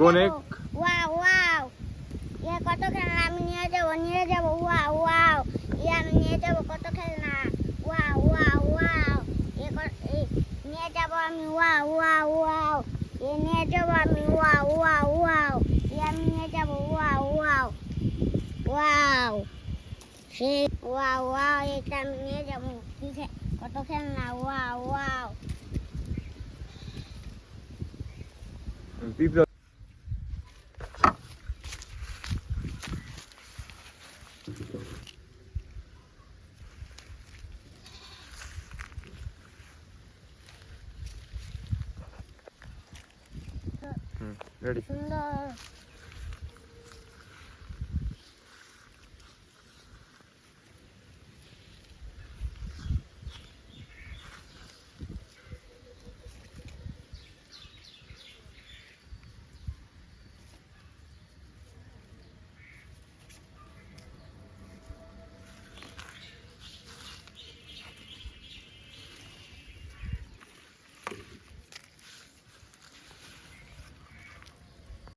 গনেক wow wow ইয়ে কত খেলনা আমি নিয়ে যাব ওয়াও ওয়াও ইয়ে আমি নিয়ে যাব কত খেলনা ওয়াও ওয়াও ওয়াও নিয়ে যাব আমি ওয়াও ওয়াও ওয়াও নিয়ে যাব আমি ওয়াও ওয়াও ওয়াও আমি নিয়ে যাব ওয়াও ওয়াও ওয়াও সে ওয়াও ওয়াও এটা আমি নিয়ে যাব কত খেলনা ওয়াও ওয়াও পিঁপড়া রেডি সুন্দর